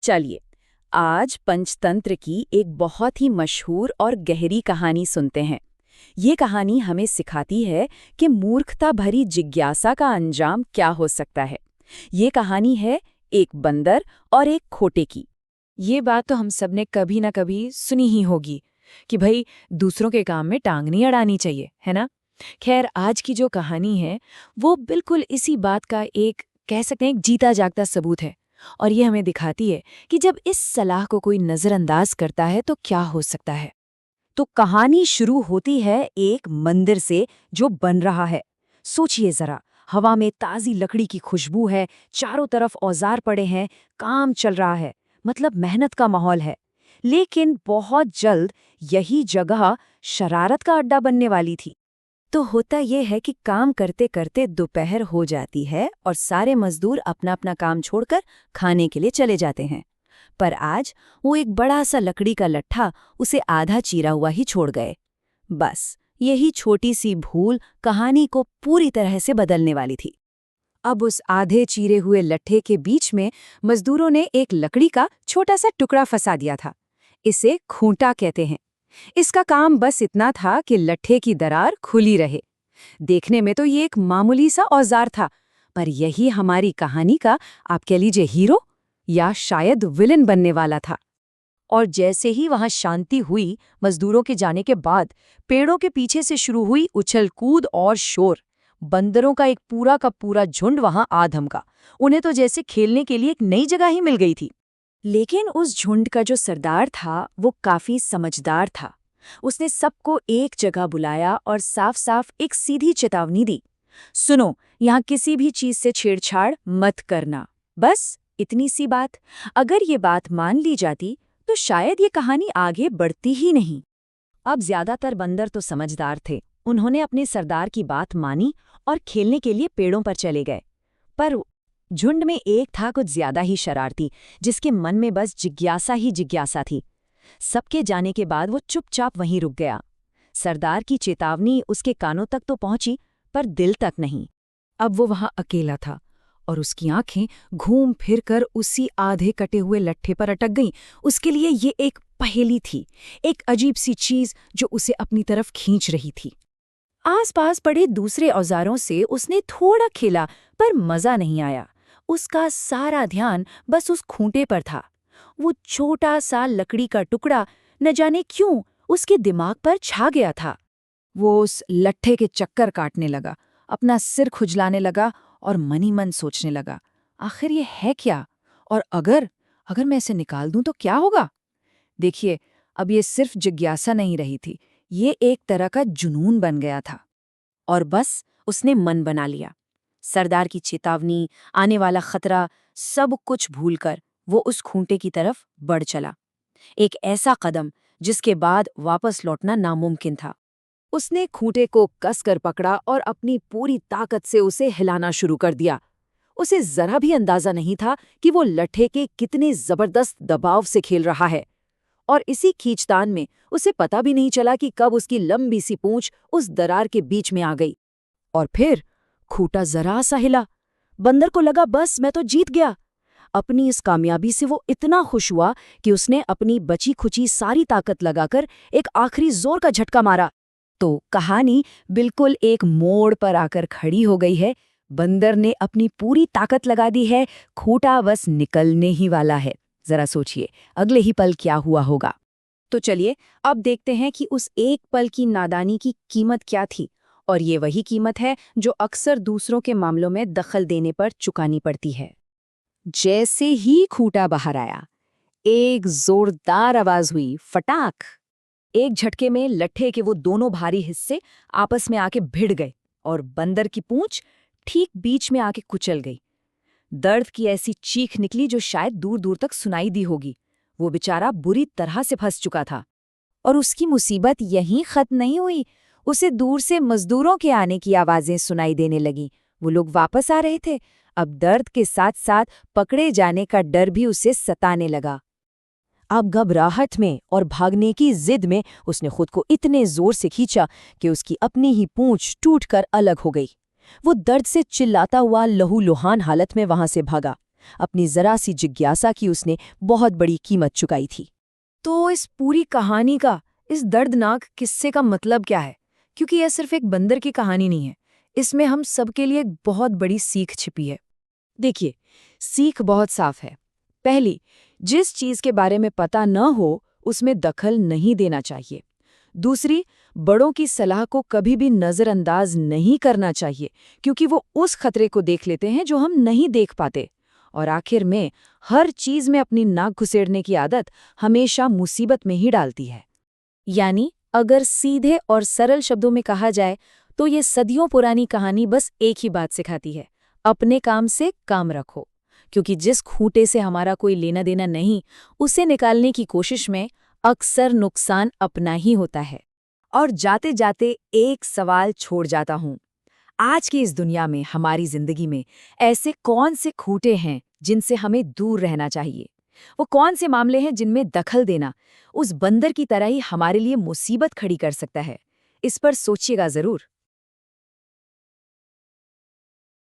चलिए, आज पंचतंत्र की एक बहुत ही मशहूर और गहरी कहानी सुनते हैं। ये कहानी हमें सिखाती है कि मूर्खता भरी जिज्ञासा का अंजाम क्या हो सकता है। ये कहानी है एक बंदर और एक खोटे की। ये बात तो हम सब ने कभी ना कभी सुनी ही होगी कि भाई दूसरों के काम में टांग नहीं अड़ानी चाहिए, है ना। खैर, आज की जो कहानी है वो बिल्कुल इसी बात का एक कह सकते हैं एक जीता जागता सबूत है। और ये हमें दिखाती है कि जब इस सलाह को कोई नज़रअंदाज करता है तो क्या हो सकता है। तो कहानी शुरू होती है एक मंदिर से जो बन रहा है। सोचिए जरा, हवा में ताज़ी लकड़ी की खुशबू है, चारों तरफ औजार पड़े हैं, काम चल रहा है, मतलब मेहनत का माहौल है। लेकिन बहुत जल्द यही जगह शरारत का अड्डा बनने वाली थी। तो होता यह है कि काम करते करते दोपहर हो जाती है और सारे मजदूर अपना अपना काम छोड़कर खाने के लिए चले जाते हैं। पर आज वो एक बड़ा सा लकड़ी का लट्ठा उसे आधा चीरा हुआ ही छोड़ गए। बस यही छोटी सी भूल कहानी को पूरी तरह से बदलने वाली थी। अब उस आधे चीरे हुए लट्ठे के बीच में मजदूरों ने एक लकड़ी का छोटा सा टुकड़ा फंसा दिया था। इसे खूंटा कहते हैं। इसका काम बस इतना था कि लट्ठे की दरार खुली रहे। देखने में तो ये एक मामूली सा औजार था, पर यही हमारी कहानी का आप कह लीजिए हीरो या शायद विलन बनने वाला था। और जैसे ही वहां शांति हुई मजदूरों के जाने के बाद, पेड़ों के पीछे से शुरू हुई उछल कूद और शोर। बंदरों का एक पूरा का पूरा झुंड वहां आ धमका। उन्हें तो जैसे खेलने के लिए एक नई जगह ही मिल गई थी। लेकिन उस झुंड का जो सरदार था वो काफी समझदार था। उसने सबको एक जगह बुलाया और साफ साफ एक सीधी चेतावनी दी। सुनो, यहाँ किसी भी चीज से छेड़छाड़ मत करना। बस इतनी सी बात। अगर ये बात मान ली जाती तो शायद ये कहानी आगे बढ़ती ही नहीं। अब ज्यादातर बंदर तो समझदार थे। उन्होंने अपने सरदार की बात मानी और खेलने के लिए पेड़ों पर चले गए। पर झुंड में एक था कुछ ज्यादा ही शरारती, जिसके मन में बस जिज्ञासा ही जिज्ञासा थी। सबके जाने के बाद वो चुपचाप वहीं रुक गया। सरदार की चेतावनी उसके कानों तक तो पहुंची, पर दिल तक नहीं। अब वो वहां अकेला था और उसकी आंखें घूम फिर कर उसी आधे कटे हुए लट्ठे पर अटक गईं। उसके लिए ये एक पहेली थी, एक अजीब सी चीज जो उसे अपनी तरफ खींच रही थी। आसपास पड़े दूसरे औजारों से उसने थोड़ा खेला, पर मजा नहीं आया। उसका सारा ध्यान बस उस खूंटे पर था। वो छोटा सा लकड़ी का टुकड़ा न जाने क्यों उसके दिमाग पर छा गया था। वो उस लट्ठे के चक्कर काटने लगा, अपना सिर खुजलाने लगा और मनी मन सोचने लगा, आखिर ये है क्या? और अगर अगर मैं इसे निकाल दूं तो क्या होगा? देखिए, अब ये सिर्फ जिज्ञासा नहीं रही थी, ये एक तरह का जुनून बन गया था। और बस उसने मन बना लिया। सरदार की चेतावनी, आने वाला खतरा, सब कुछ भूलकर वो उस खूंटे की तरफ बढ़ चला। एक ऐसा कदम जिसके बाद वापस लौटना नामुमकिन था। उसने खूंटे को कसकर पकड़ा और अपनी पूरी ताकत से उसे हिलाना शुरू कर दिया। उसे जरा भी अंदाजा नहीं था कि वो लट्ठे के कितने जबरदस्त दबाव से खेल रहा है। और इसी खींचतान में उसे पता भी नहीं चला कि कब उसकी लंबी सी पूंछ उस दरार के बीच में आ गई। और फिर खूंटा जरा सा हिला। बंदर को लगा बस मैं तो जीत गया। अपनी इस कामयाबी से वो इतना खुश हुआ कि उसने अपनी बची खुची सारी ताकत लगाकर एक आखिरी जोर का झटका मारा। तो कहानी बिल्कुल एक मोड़ पर आकर खड़ी हो गई है। बंदर ने अपनी पूरी ताकत लगा दी है, खूंटा बस निकलने ही वाला है। जरा सोचिए अगले ही पल क्या हुआ होगा। तो चलिए अब देखते हैं कि उस एक पल की नादानी की कीमत क्या थी। और ये वही कीमत है जो अक्सर दूसरों के मामलों में दखल देने पर चुकानी पड़ती है। जैसे ही खूंटा बाहर आया, एक जोरदार आवाज हुई, फटाक। एक झटके में लट्ठे के वो दोनों भारी हिस्से आपस में आके भिड़ गए और बंदर की पूंछ ठीक बीच में आके कुचल गई। दर्द की ऐसी चीख निकली जो शायद दूर दूर तक सुनाई दी होगी। वो बेचारा बुरी तरह से फंस चुका था। और उसकी मुसीबत यहीं खत्म नहीं हुई। उसे दूर से मजदूरों के आने की आवाजें सुनाई देने लगीं। वो लोग वापस आ रहे थे। अब दर्द के साथ साथ पकड़े जाने का डर भी उसे सताने लगा। अब घबराहट में और भागने की जिद में उसने खुद को इतने जोर से खींचा कि उसकी अपनी ही पूंछ टूटकर अलग हो गई। वो दर्द से चिल्लाता हुआ लहूलुहान हालत में वहां से भागा। अपनी जरा सी जिज्ञासा की उसने बहुत बड़ी कीमत चुकाई थी। तो इस पूरी कहानी का, इस दर्दनाक किस्से का मतलब क्या है? क्योंकि यह सिर्फ एक बंदर की कहानी नहीं है, इसमें हम सबके लिए एक बहुत बड़ी सीख छिपी है। देखिए, सीख बहुत साफ है। पहली, जिस चीज के बारे में पता न हो उसमें दखल नहीं देना चाहिए। दूसरी, बड़ों की सलाह को कभी भी नजरअंदाज नहीं करना चाहिए, क्योंकि वो उस खतरे को देख लेते हैं जो हम नहीं देख पाते। और आखिर में, हर चीज में अपनी नाक घुसेड़ने की आदत हमेशा मुसीबत में ही डालती है। यानी अगर सीधे और सरल शब्दों में कहा जाए तो ये सदियों पुरानी कहानी बस एक ही बात सिखाती है, अपने काम से काम रखो। क्योंकि जिस खूंटे से हमारा कोई लेना देना नहीं, उसे निकालने की कोशिश में अक्सर नुकसान अपना ही होता है। और जाते जाते एक सवाल छोड़ जाता हूँ। आज की इस दुनिया में, हमारी जिंदगी में ऐसे कौन से खूंटे हैं जिनसे हमें दूर रहना चाहिए? वो कौन से मामले हैं जिनमें दखल देना उस बंदर की तरह ही हमारे लिए मुसीबत खड़ी कर सकता है? इस पर सोचिएगा जरूर।